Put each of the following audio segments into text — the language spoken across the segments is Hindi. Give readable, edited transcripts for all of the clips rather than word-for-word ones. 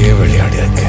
நீயே விளையாடி இருக்க.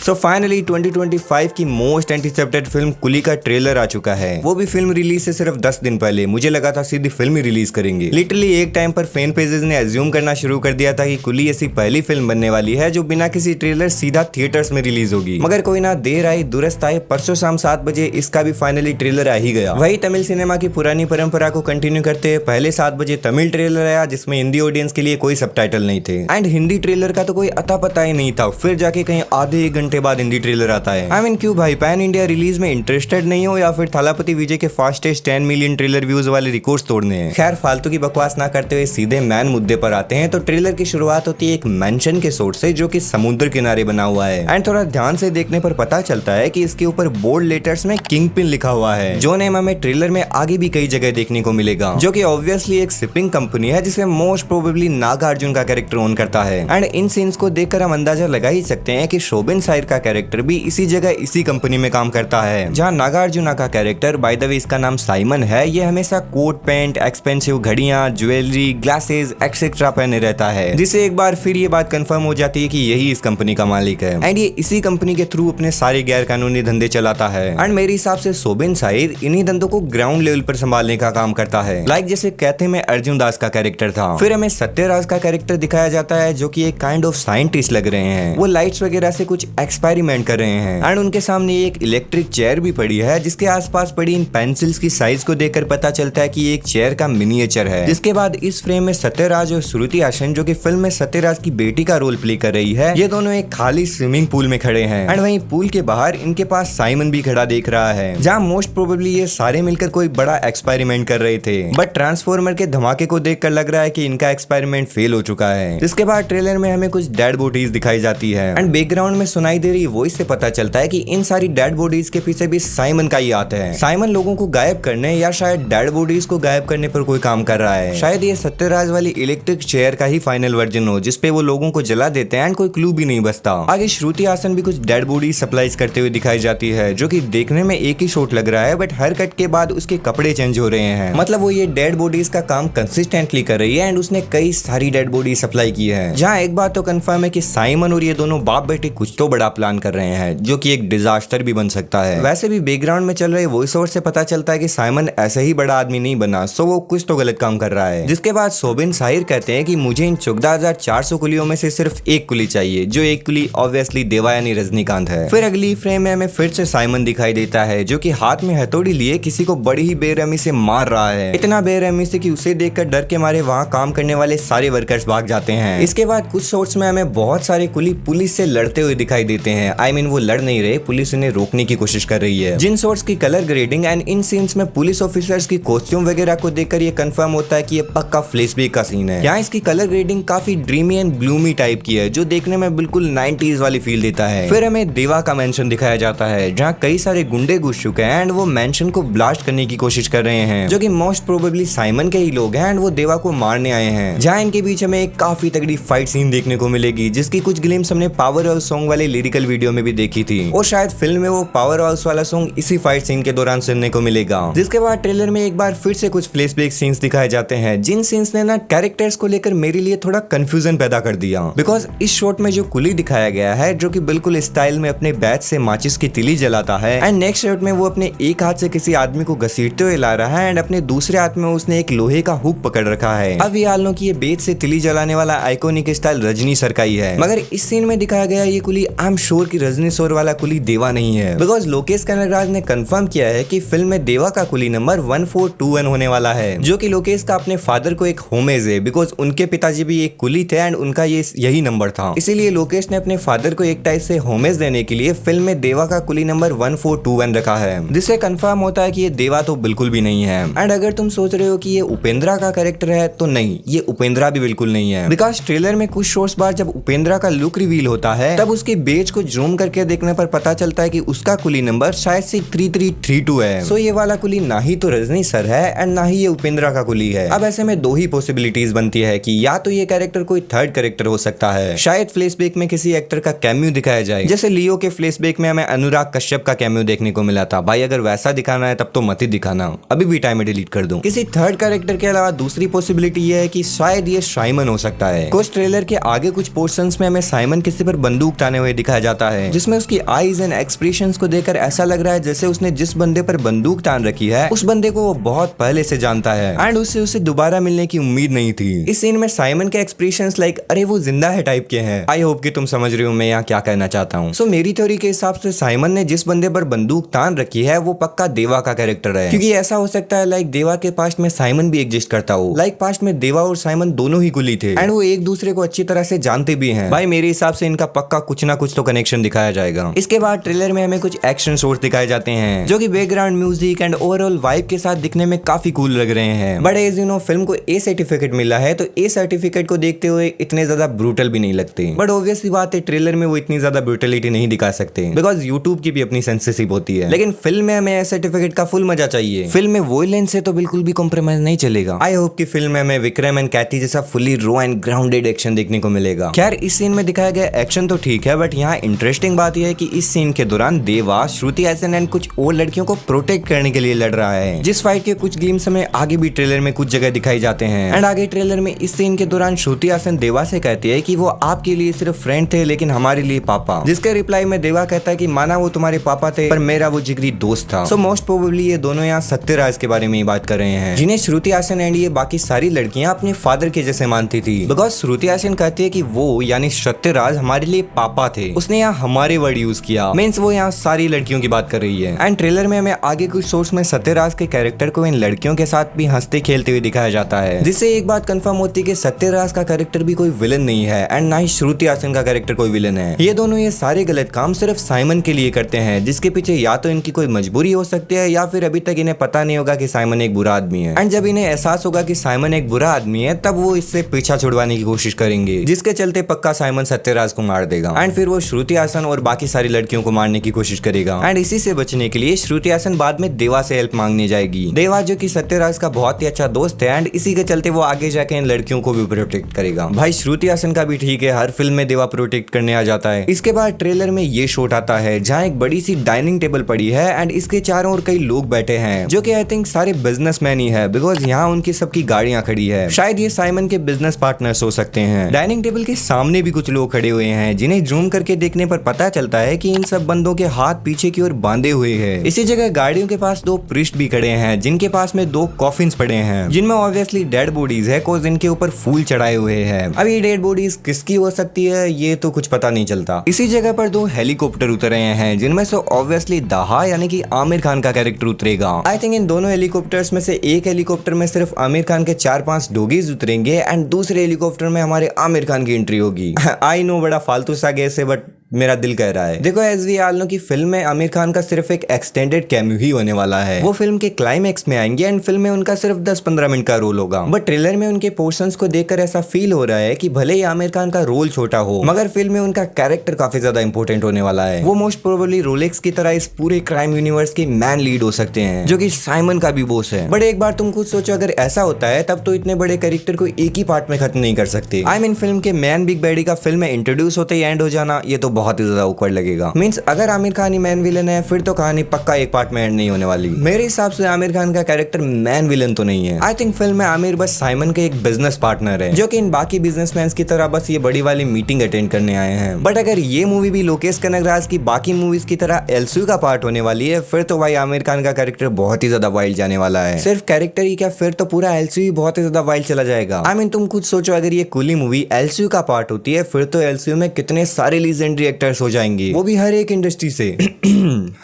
सो फाइनली 2025 की मोस्ट एंटीसिपेटेड फिल्म कुली का ट्रेलर आ चुका है। वो भी फिल्म रिलीज से सिर्फ 10 दिन पहले। मुझे लगा था सीधी फिल्म ही रिलीज करेंगे। लिटरली एक टाइम पर फैन पेजेस ने एज्यूम करना शुरू कर दिया था कि कुली ऐसी पहली फिल्म बनने वाली है जो बिना किसी ट्रेलर सीधा थिएटर्स में रिलीज होगी। मगर कोई ना देर आई दुरुस्त आए, परसों शाम 7 बजे इसका भी फाइनली ट्रेलर आ ही गया। वही तमिल सिनेमा की पुरानी परंपरा को कंटिन्यू करते पहले 7 बजे तमिल ट्रेलर आया जिसमें हिंदी ऑडियंस के लिए कोई सबटाइटल नहीं थे एंड हिंदी ट्रेलर का तो कोई अता पता ही नहीं था। फिर जाके कहीं आधे एक घंटे बाद हिंदी ट्रेलर आता है। आई मीन क्यों भाई, पैन इंडिया रिलीज में इंटरेस्टेड नहीं हो या फिर थालापति विजय के फास्टेस्ट 10 मिलियन ट्रेलर व्यूज वाले रिकॉर्ड्स तोड़ने हैं। खैर फालतू की बकवास ना करते हुए सीधे मैन मुद्दे पर आते हैं। तो ट्रेलर की शुरुआत होती है एक मेंशन के सोर्स से जो कि समुद्र किनारे बना हुआ है एंड थोड़ा ध्यान से देखने पर पता चलता है कि इसके ऊपर बोल्ड लेटर्स में किंग पिन लिखा हुआ है, जो नेम हमें ट्रेलर में आगे भी कई जगह देखने को मिलेगा, जो कि ऑब्वियसली एक शिपिंग कंपनी है जिसमें मोस्ट प्रोबेबली नागार्जुन का कैरेक्टर ओन करता है। एंड इन सीन्स को देखकर हम अंदाजा लगा ही सकते हैं कि शोबिन साइर का कैरेक्टर भी इसी जगह इसी कंपनी में काम करता है जहां नागार्जुना का कैरेक्टर, बाय द वे इसका नाम साइमन है, ये हमेशा कोट पैंट, एक्सपेंसिव घड़ियां, ज्वेलरी, ग्लासेस एक्सेट्रा पहने रहता है, जिसे एक बार फिर ये बात कंफर्म हो जाती है कि यही इस कंपनी का मालिक है एंड ये इसी कंपनी के थ्रू अपने सारे गैर कानूनी धंधे चलाता है। एंड मेरे हिसाब से शोबिन साइर इन्हीं धंधों को ग्राउंड लेवल पर संभालने का काम करता है। लाइक जैसे कहते में अर्जुन दास का कैरेक्टर था। फिर हमें सत्यराज का कैरेक्टर दिखाया जाता है जो कि एक काइंड ऑफ साइंटिस्ट लग रहे हैं। वो लाइट्स वगैरह से कुछ एक्सपेरिमेंट कर रहे हैं एंड उनके सामने एक इलेक्ट्रिक चेयर भी पड़ी है जिसके आसपास पड़ी इन पेंसिल्स की साइज को देखकर पता चलता है कि ये एक चेयर का मिनिएचर है। जिसके बाद इस फ्रेम में सत्यराज और श्रुति हासन, जो कि फिल्म में सत्यराज की बेटी का रोल प्ले कर रही है, ये दोनों एक खाली स्विमिंग पूल में खड़े हैं एंड वहीं पूल के बाहर इनके पास साइमन भी खड़ा देख रहा है, जहाँ मोस्ट प्रोबेबली ये सारे मिलकर कोई बड़ा एक्सपेरिमेंट कर रहे थे। बट ट्रांसफॉर्मर के धमाके को देखकर लग रहा है कि इनका एक्सपेरिमेंट फेल हो चुका है। इसके बाद ट्रेलर में हमें कुछ डेड बॉडीज दिखाई जाती है एंड बैकग्राउंड में सुनाई दे रही वॉइस से पता चलता है कि इन सारी डेड बॉडीज के पीछे भी साइमन का ही हाथ है। साइमन लोगों को गायब करने या शायद डेड बॉडीज को गायब करने पर कोई काम कर रहा है। शायद ये सत्यराज वाली इलेक्ट्रिक चेयर का ही फाइनल वर्जन हो जिसपे वो लोगों को जला देते हैं एंड कोई क्लू भी नहीं बचता। आगे श्रुति हासन भी कुछ डेड बॉडी सप्लाईज करते हुए दिखाई जाती है जो कि देखने में एक ही शॉट लग रहा है, बट हर कट के बाद उसके कपड़े चेंज हो रहे हैं। मतलब वो ये डेड बॉडीज का काम कंसिस्टेंटली कर रही है एंड उसने कई सारी डेड बॉडी सप्लाई की है। जहाँ एक बात तो कंफर्म है कि साइमन और ये दोनों बाप बेटे कुछ तो बड़ा प्लान कर रहे हैं जो कि एक डिजास्टर भी बन सकता है। वैसे भी बैकग्राउंड में चल रहे वॉइस ओवर से पता चलता है कि साइमन ऐसे ही बड़ा आदमी नहीं बना, सो वो कुछ तो गलत काम कर रहा है। जिसके बाद शोबिन साहिर कहते हैं कि मुझे इन 14,400 कुलियों में से सिर्फ एक कुली चाहिए, जो एक कुली ऑब्वियसली देवा यानी रजनीकांत है। फिर अगली फ्रेम में हमें फिर से साइमन दिखाई देता है जो कि हाथ में हथौड़ी लिए किसी को बड़ी ही बेरहमी से मार रहा है। इतना बेरहमी से कि उसे देखकर डर के मारे वहाँ काम करने वाले सारे वर्कर्स भाग जाते हैं। इसके बाद कुछ शॉट्स में हमें बहुत सारे कुली पुलिस से लड़ते हुए दिखाई देते हैं। आई मीन वो लड़ नहीं रहे, पुलिस उन्हें रोकने की कोशिश कर रही है। जिन शॉट्स की colour grading and in scenes में पुलिस ऑफिसर्स की कॉस्ट्यूम वगैरह को देखकर ये कंफर्म होता है कि ये पक्का फ्लैशबैक का सीन है। यहाँ इसकी कलर ग्रेडिंग काफी ड्रीमी एंड ग्लूमी टाइप की है जो देखने में बिल्कुल 90s वाली फील देता है। फिर हमें देवा का मेंशन दिखाया जाता है जहाँ कई सारे गुंडे घुस चुके हैं एंड वो मेंशन को ब्लास्ट करने की कोशिश कर रहे हैं, जो कि मोस्ट प्रोबेबली साइमन के ही लोग हैं एंड वो देवा को मारने आए हैं। जहाँ इनके बीच हमें एक काफी तगड़ी फाइट सीन देखने को मिलेगी जिसकी कुछ ग्लिम्स हमने पावर हाउस सॉन्ग वाले लिरिकल वीडियो में भी देखी थी और शायद फिल्म में वो पावर हाउस वाला सॉन्ग इसी फाइट सीन के दौरान सुनने को मिलेगा। जिसके बाद ट्रेलर में एक बार फिर से कुछ फ्लैशबैक सीन्स दिखाए जाते हैं जिन सीन्स ने ना कैरेक्टर्स को लेकर मेरे लिए थोड़ा कंफ्यूजन पैदा कर दिया। बिकॉज इस शॉट में जो कुली दिखाया गया है जो कि बिल्कुल स्टाइल में अपने बैच से माचिस की तिली जलाता है एंड नेक्स्ट शॉट में वो अपने एक हाथ से किसी आदमी को घसीटते हुए ला रहा है एंड अपने दूसरे हाथ में उसने एक लोहे का हुक पकड़ रखा है। अब ये हाल लो कि ये बेच से तिली जलाने वाला आइकोनिक स्टाइल रजनी सर का ही है, मगर इस सीन में दिखाया गया ये कुली आई एम श्योर कि रजनी सर वाला कुली देवा नहीं है। बिकॉज लोकेश कनगराज ने कंफर्म किया है कि फिल्म में देवा का कुली नंबर 1421 होने वाला है, जो कि लोकेश का अपने फादर को एक होमेज है। बिकॉज उनके पिताजी भी एक कुली थे एंड उनका ये यही नंबर था, इसीलिए लोकेश ने अपने फादर को एक टाइप से होमेज देने के लिए फिल्म में देवा का कुली नंबर 1421 रखा है, जिससे कंफर्म होता है कि ये देवा तो बिल्कुल भी नहीं है। एंड अगर तुम सोच रहे हो कि ये उपेंद्रा का कैरेक्टर है तो नहीं, ये उपेंद्रा भी बिल्कुल नहीं है। बिकॉज ट्रेलर में कुछ शॉट्स बाद जब उपेंद्रा का लुक रिवील होता है तब उसके बेच इमेज को जूम करके देखने पर पता चलता है कि उसका कुली नंबर शायद से 3332 है। सो ये वाला कुली ना ही तो रजनी सर है एंड ना ही ये उपेंद्रा का कुली है। अब ऐसे में दो ही पॉसिबिलिटीज बनती है कि या तो ये कैरेक्टर कोई थर्ड कैरेक्टर हो सकता है, शायद फ्लैशबैक में किसी एक्टर का कैमियो दिखाया जाए, जैसे लियो के फ्लैशबैक में हमें अनुराग कश्यप का कैमियो देखने को मिला था। भाई अगर वैसा दिखाना है तब तो मत ही दिखाना, अभी भी टाइम में डिलीट कर दूं। किसी थर्ड कैरेक्टर के अलावा दूसरी पॉसिबिलिटी ये है कि शायद ये साइमन हो सकता है। कुछ ट्रेलर के आगे कुछ पोर्शंस में हमें साइमन किसी पर बंदूक ताने हुए दिखाया जाता है, जिसमें उसकी आईज एंड एक्सप्रेशंस को देखकर ऐसा लग रहा है जैसे उसने जिस बंदे पर बंदूक तान रखी है उस बंदे को वो बहुत पहले से जानता है एंड उसे दोबारा मिलने की उम्मीद नहीं थी। इस सीन में साइमन के एक्सप्रेशंस लाइक अरे वो जिंदा है टाइप के हैं। आई होप कि तुम समझ रहे हो मैं यहाँ क्या कहना चाहता हूँ। सो मेरी थ्योरी के हिसाब से साइमन ने जिस बंदे पर बंदूक तान रखी है वो पक्का देवा का कैरेक्टर है, क्योंकि ऐसा हो सकता है लाइक देवा के पास्ट में साइमन भी एग्जिस्ट करता हो। लाइक पास्ट में देवा और साइमन दोनों ही कुली थे एंड वो एक दूसरे को अच्छी तरह से जानते भी हैं। भाई मेरे हिसाब से इनका पक्का कुछ ना कुछ तो कनेक्शन दिखाया जाएगा। इसके बाद ट्रेलर में हमें कुछ एक्शन शॉट्स दिखाए जाते हैं जो कि background music and overall vibe के साथ दिखने में काफी कूल लग रहे हैं। But as you know film को ए सर्टिफिकेट मिला है, तो ए सर्टिफिकेट को देखते हुए इतने ज्यादा ब्रूटल भी नहीं लगते। बट ऑब्वियसली बात है ट्रेलर में वो इतनी ज्यादा ब्रूटलिटी नहीं दिखा सकते बिकॉज यूट्यूब की भी अपनी सेंसरशिप होती है। लेकिन फिल्म में हमें ए सर्टिफिकेट का फुल मजा चाहिए। फिल्म में वॉयलेंस से तो बिल्कुल भी कॉम्प्रोमाइज नहीं चलेगा। आई होप कि फिल्म में हमें विक्रम एंड कैथी जैसा fully raw and grounded action देखने को मिलेगा। खैर इस सीन में दिखाया गया एक्शन तो ठीक है, बट यहाँ इंटरेस्टिंग बात यह है कि इस सीन के दौरान देवा श्रुति हासन एंड कुछ और लड़कियों को प्रोटेक्ट करने के लिए लड़ रहा है, जिस फाइट के कुछ ग्लिम्स हमें आगे भी ट्रेलर में कुछ जगह दिखाई जाते हैं। एंड आगे ट्रेलर में इस सीन के दौरान श्रुति हासन देवा से कहती है कि वो आपके लिए सिर्फ फ्रेंड थे लेकिन हमारे लिए पापा, जिसके रिप्लाई में देवा कहता है कि माना वो तुम्हारे पापा थे पर मेरा वो जिगरी दोस्त था। सो मोस्ट प्रोबेबली ये दोनों यहाँ सत्यराज के बारे में ही बात कर रहे हैं, जिन्हें श्रुति हासन एंड ये बाकी सारी लड़कियां अपने फादर के जैसे मानती थी। बिकॉज श्रुति हासन कहती है कि वो यानी सत्यराज हमारे लिए पापा थे। उसने यहाँ हमारे वर्ड यूज किया, मींस वो यहाँ सारी लड़कियों की बात कर रही है। एंड ट्रेलर में हमें आगे कुछ शॉट्स में सत्यराज के कैरेक्टर को इन लड़कियों के साथ भी हंसते खेलते हुए दिखाया जाता है, जिससे एक बात कंफर्म होती है कि सत्यराज का कैरेक्टर भी कोई विलन नहीं है एंड ना ही श्रुति हासन का कैरेक्टर कोई विलन है। ये दोनों ये सारे गलत काम सिर्फ साइमन के लिए करते हैं, जिसके पीछे या तो इनकी कोई मजबूरी हो सकती है या फिर अभी तक इन्हें पता नहीं होगा कि साइमन एक बुरा आदमी है। एंड जब इन्हें एहसास होगा कि साइमन एक बुरा आदमी है तब वो इससे पीछा छुड़वाने की कोशिश करेंगे, जिसके चलते पक्का साइमन सत्यराज को मार देगा एंड फिर वो श्रुति हासन और बाकी सारी लड़कियों को मारने की कोशिश करेगा। एंड इसी से बचने के लिए श्रुति हासन बाद में देवा से हेल्प मांगने जाएगी। देवा जो कि सत्यराज का बहुत ही अच्छा दोस्त है एंड इसी के चलते वो आगे जाके इन लड़कियों को भी प्रोटेक्ट करेगा। भाई श्रुति हासन का भी ठीक है, हर फिल्म में देवा प्रोटेक्ट करने आ जाता है। इसके बाद ट्रेलर में ये शॉट आता है जहाँ एक बड़ी सी डाइनिंग टेबल पड़ी है एंड इसके चारों ओर कई लोग बैठे हैं जो कि आई थिंक सारे बिजनेसमैन ही है, बिकॉज यहाँ उनकी सबकी गाड़ियां खड़ी है। शायद ये साइमन के बिजनेस पार्टनर्स हो सकते हैं। डाइनिंग टेबल के सामने भी कुछ लोग खड़े हुए हैं जिन्हें जूम करके देखने पर पता चलता है कि इन सब बंदों के हाथ पीछे की ओर बांधे हुए हैं। इसी जगह गाड़ियों के पास दो प्रीस्ट भी खड़े हैं जिनके पास में दो कॉफिन्स पड़े हैं जिनमें ऑब्वियसली डेड बॉडीज है कोज इनके ऊपर फूल चढ़ाए हुए हैं। अब ये डेड बॉडीज किसकी हो सकती है ये तो कुछ पता नहीं चलता। इसी जगह पर दो हेलीकॉप्टर उतर रहे हैं जिनमें से ऑब्वियसली दाहा यानी कि आमिर खान का कैरेक्टर उतरेगा। आई थिंक इन दोनों हेलीकॉप्टर्स में से एक हेलीकॉप्टर में सिर्फ आमिर खान के 4-5 डॉगीज उतरेंगे एंड दूसरे हेलीकॉप्टर में हमारे आमिर खान की एंट्री होगी। आई नो बड़ा फालतू सा गेस है बट मेरा दिल कह रहा है। देखो एज वी ऑल नो कि फिल्म में आमिर खान का सिर्फ एक एक्सटेंडेड कैमियो ही होने वाला है। वो फिल्म के क्लाइमैक्स में आएंगे एंड फिल्म में उनका सिर्फ 10-15 मिनट का रोल होगा। बट ट्रेलर में उनके पोर्शंस को देखकर ऐसा फील हो रहा है कि भले ही आमिर खान का रोल छोटा हो मगर फिल्म में उनका कैरेक्टर काफी ज्यादा इंपॉर्टेंट होने वाला है। वो मोस्ट प्रोबेबली रोलेक्स की तरह इस पूरे क्राइम यूनिवर्स के मैन लीड हो सकते हैं जो कि साइमन का भी बॉस है। बट एक बार तुम खुद सोचो अगर ऐसा होता है तब तो इतने बड़े कैरेक्टर को एक ही पार्ट में खत्म नहीं कर सकते। आई मीन फिल्म के मैन बिग बैडी का फिल्म में इंट्रोड्यूस होते ही एंड हो जाना ये तो बहुत ही ज्यादा awkward लगेगा। मींस अगर आमिर खान ही मैन विलन है फिर तो कहानी पक्का एक पार्ट में एंड नहीं होने वाली। मेरे हिसाब से आमिर खान का कैरेक्टर मैन विलन तो नहीं है। आई थिंक फिल्म में आमिर बस साइमन के एक बिजनेस पार्टनर है जो कि इन बाकी बिजनेसमैन की तरह बस ये बड़ी वाली मीटिंग अटेंड करने आए हैं। बट अगर ये मूवी भी लोकेश कनगराज की बाकी मूवीज की तरह एलसीयू का पार्ट होने वाली है फिर तो भाई आमिर खान का कैरेक्टर बहुत ही ज्यादा वाइल्ड जाने वाला है। सिर्फ कैरेक्टर ही क्या फिर तो पूरा एलसीयू बहुत ही ज्यादा वाइल्ड चला जाएगा। आई मीन तुम खुद सोचो अगर ये कूली मूवी एलसीयू का पार्ट होती है फिर तो एलसीयू में कितने सारे लीजेंडरी एक्टर्स हो जाएंगे, वो भी हर एक इंडस्ट्री से।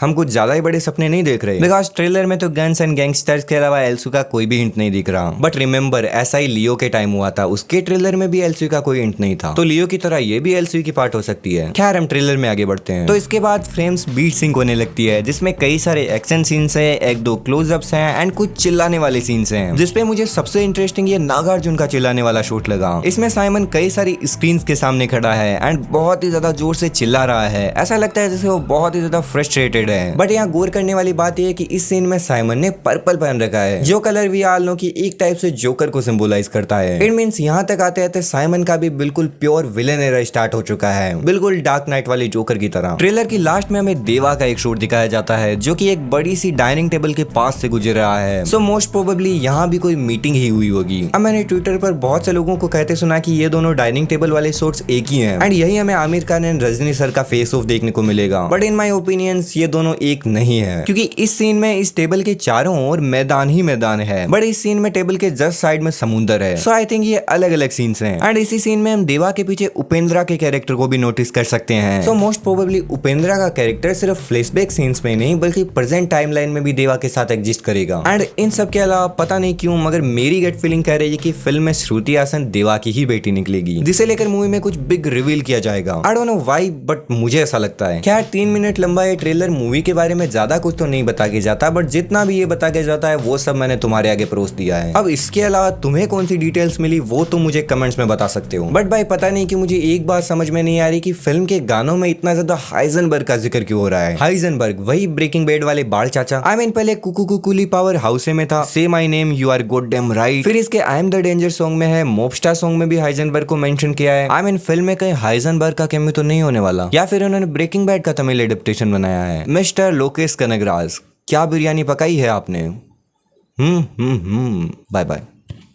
हम कुछ ज्यादा ही बड़े सपने नहीं देख रहे बिकॉज ट्रेलर में तो गन्स एंड गैंगस्टर्स के अलावा एलसीयू का कोई भी हिंट नहीं दिख रहा। बट रिमेंबर ऐसा ही लियो के टाइम हुआ था, उसके ट्रेलर में भी एलसीयू का कोई हिंट नहीं था, तो लियो की तरह ये भी एलसीयू की पार्ट हो सकती है। खैर हम ट्रेलर में आगे बढ़ते हैं। तो इसके बाद फ्रेम्स बीट सिंक होने लगती है जिसमें कई सारे एक्शन सीन्स है, एक दो क्लोजअप्स हैं एंड कुछ चिल्लाने वाले सीन्स हैं, जिसपे मुझे सबसे इंटरेस्टिंग ये नागार्जुन का चिल्लाने वाला शॉट लगा। इसमें साइमन कई सारी स्क्रीन के सामने खड़ा है एंड बहुत ही ज्यादा जोर से चिल्ला रहा है। ऐसा लगता है जैसे वो बहुत ही ज्यादा फ्रस्ट्रेटेड है। बट यहाँ गौर करने वाली बात यह है कि इस सीन में साइमन ने पर्पल पहन रखा है, जो कलर वी ऑल नो कि एक टाइप से जोकर को सिंबलाइज करता है। इट मींस यहाँ तक आते आते साइमन का भी बिल्कुल प्योर विलेन एरा स्टार्ट हो चुका है, बिल्कुल डार्क नाइट वाले जोकर की तरह। ट्रेलर की लास्ट में हमें देवा का एक शॉट दिखाया जाता है, जो कि एक बड़ी सी डाइनिंग टेबल के पास से गुजर रहा है। सो मोस्ट प्रोबेबली यहाँ भी कोई मीटिंग ही हुई होगी। अब मैंने ट्विटर पर बहुत से लोगों को कहते सुना कि ये दोनों डाइनिंग टेबल वाले शॉट्स एक ही हैं, एंड यही हमें आमिर खान एंड रजनी सर का फेस ऑफ देखने को मिलेगा। बट इन माय ओपिनियंस ये दोनों एक नहीं है, क्योंकि इस सीन में इस टेबल के चारों ओर मैदान ही मैदान है, बट इस सीन में टेबल के जस्ट साइड में समुंदर है। सो आई थिंक ये अलग अलग सीन्स हैं। एंड इसी सीन में हम देवा के पीछे उपेंद्रा के कैरेक्टर को भी नोटिस कर सकते हैं। सो मोस्ट प्रोबेबली उपेंद्रा का कैरेक्टर सिर्फ फ्लैशबैक सीन्स में नहीं बल्कि प्रेजेंट टाइमलाइन में भी देवा के साथ एग्जिस्ट करेगा। एंड इन सब के अलावा पता नहीं क्यों मगर मेरी गट फीलिंग कह रही है कि फिल्म में श्रुति हासन देवा की ही बेटी निकलेगी, जिसे लेकर मूवी में कुछ बिग रिवील किया जाएगा। I don't know why but मुझे ऐसा लगता है। खैर 3 मिनट लंबा ये ट्रेलर मूवी के बारे में ज्यादा कुछ तो नहीं बता के जाता, बट जितना भी ये बता के जाता है वो सब मैंने तुम्हारे आगे परोस दिया है। अब इसके अलावा तुम्हें कौन सी डिटेल्स मिली वो तुम मुझे कमेंट्स में बता सकते हो। बट भाई पता नहीं कि मुझे एक बात समझ में नहीं आ रही कि फिल्म के गानों में इतना ज्यादा हाइजनबर्ग का जिक्र क्यों हो रहा है। हाइजनबर्ग वही ब्रेकिंग बैड वाले बाल चाचा। आई मीन पहले कुकू कुकुली पावर हाउस में था, say my name you are goddamn right. फिर इसके I am the danger song में है, मॉबस्टार सॉन्ग में भी हाइजनबर्ग को मेंशन किया है। आई मीन फिल्म में कहीं हाइजनबर्ग का कैमियो तो नहीं होने वाला, या फिर उन्होंने ब्रेकिंग बैड का तमिल एडेप्टेशन बनाया है। मिस्टर लोकेश कनगराज, क्या बिरयानी पकाई है आपने? Bye bye.